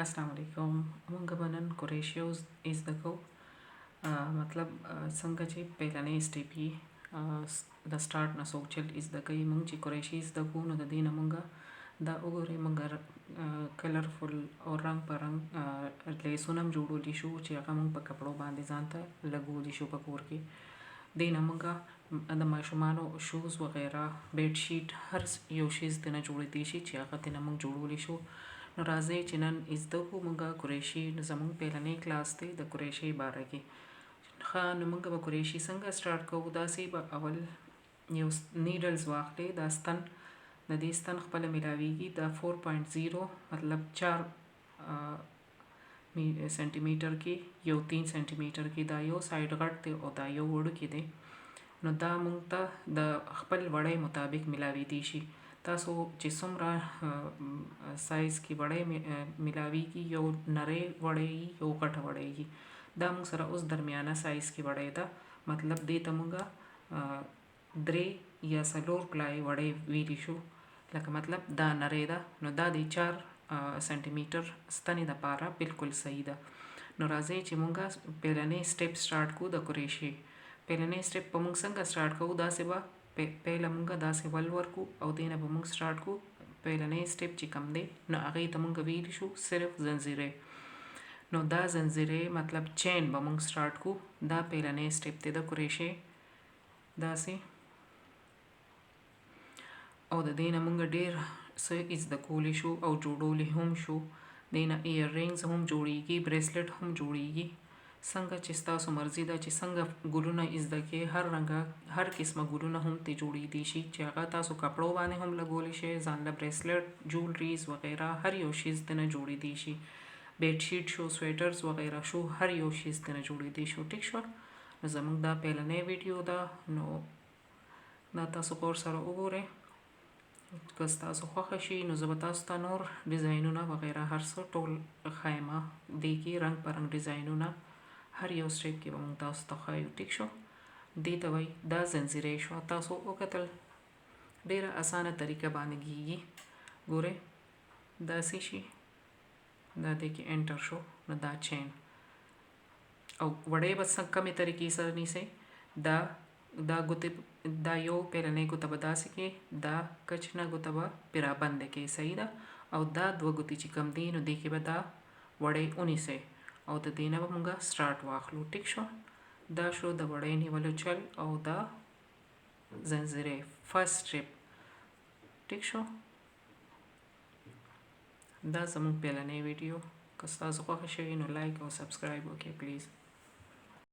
السلام علیکم. مونږ به نن کروشیا زده کوو. مطلب څنګه چې پیلنی سټیپ یې د سټارټ نه څوک چې زده کوي. مونږ چې کروشیا زده کوو نو د دې نه مونږ دا وګورئ، مونږ کلرفل او رنګ په رنګ لیسونه هم جوړولی شو چې هغه مونږ په کپړو باندې ځان ته لګولی شو په کور کې. دې نه مونږ د ماشومانو شوز وغیره بیډ شیټ هر یو شی ځینې جوړېدی شي چې هغه ترې مونږ جوړولی شو. نو راځئ چې نن زده کړو مونږ کروشیا. نو زموږ پیلنی کلاس دی د کروشیا باره کې. نو مونږ به کروشیا څنګه سټارټ کوو. داسې به اول یو نیډلز واخلئ. دا ستن د دې ستن خپله میلاویږي. دا 4.0 مطلب 4 سانتي میټر کې یو 3 سانتي میټر کې دا یو سایډ غټ دی او دا یو وړوکی دی. نو دا مونږ ته د خپل وړۍ مطابق میلاویدی شي. تاسو چې څومره سایز کې وړۍ میلاویږي، یو نری وړۍ یو غټه وړۍ وي. دا مونږ سره اوس درمیانه سایز کې وړۍ ده. مطلب دې ته مونږ 3 یا 4 پلای وړۍ ویلی شو. لکه مطلب دا نری ده نو دا د 4 سانتي میټر ستنې دپاره بالکل صحیح ده. نو راځئ چې مونږ پیلنی سټیپ سټارټ کوو د کروشیا. پیلنی سټیپ به مونږ څنګه سټارټ کوو. داسې به پیله مونږ داسې ول ورکو او دې نه به مونږ سټارټ کوو. پیلنی سټیپ چې کوم دی نو هغې ته مونږ ویلی شو صرف زنځیرې. نو دا زنځیرې مطلب چین به مونږ سټارټ کوو. دا پیلنی سټیپ دی د کروشیا. داسې او د دې نه مونږ ډېر څه زده کولی شو او جوړولی هم شو. دې نه ایر رینګز هم جوړیږي، بریسلیټ هم جوړیږي. څنګه چې ستاسو مرضي ده چې څنګه ګلونه زده کې، هر رنګه هر قسمه ګلونه هم ترې جوړېدی شي چې هغه تاسو کپړو باندې هم لګولی شئ. ځان له بریسلیټ، جولریز وغیره هر یو شي دنه جوړېدی شي. بیډ شیټ شو، سویټرز وغیره شو، هر یو شي دنه جوړېدی شو. ټیک شو. نو زموږ دا پیلنی ویډیو ده. نو دا تاسو غور سره وګورئ. که ستاسو خوښه شي نو زه به تاسو ته نور ډیزاینونه وغیره هر څه ټول ښایمه. دې کې رنګ په رنګ ډیزاینونه هر یو سټیپ کې به مونږ تاسو ته ښایو. ټیک شو. دې ته وایي دا زنځیرې شوه. تاسو وکتل ډېره اسانه طریقه باندې کېږي. ګورئ داسې شي، دا دې کې انټر شو. نو دا چین او وړۍ به کمې طریقې سره نیسئ. دا ګوتې دا یو پیلنی ګوته به داسې کې، دا کچنه ګوته به پرې رابنده کې. صحیح ده. او دا 2 ګوتې چې کم دي نو دې کې به دا وړۍ ونیسئ او د دې نه به مونږ سټارټ واخلو. ټیک شو. دا شو د وړۍ نیولو چل او دا زنځیرې فرست سټیپ. ټیک شو. دا زموږ پیلنی ویډیو. که ستاسو خوښه شوي نو لایک او سبسکرایب وکړئ پلیز.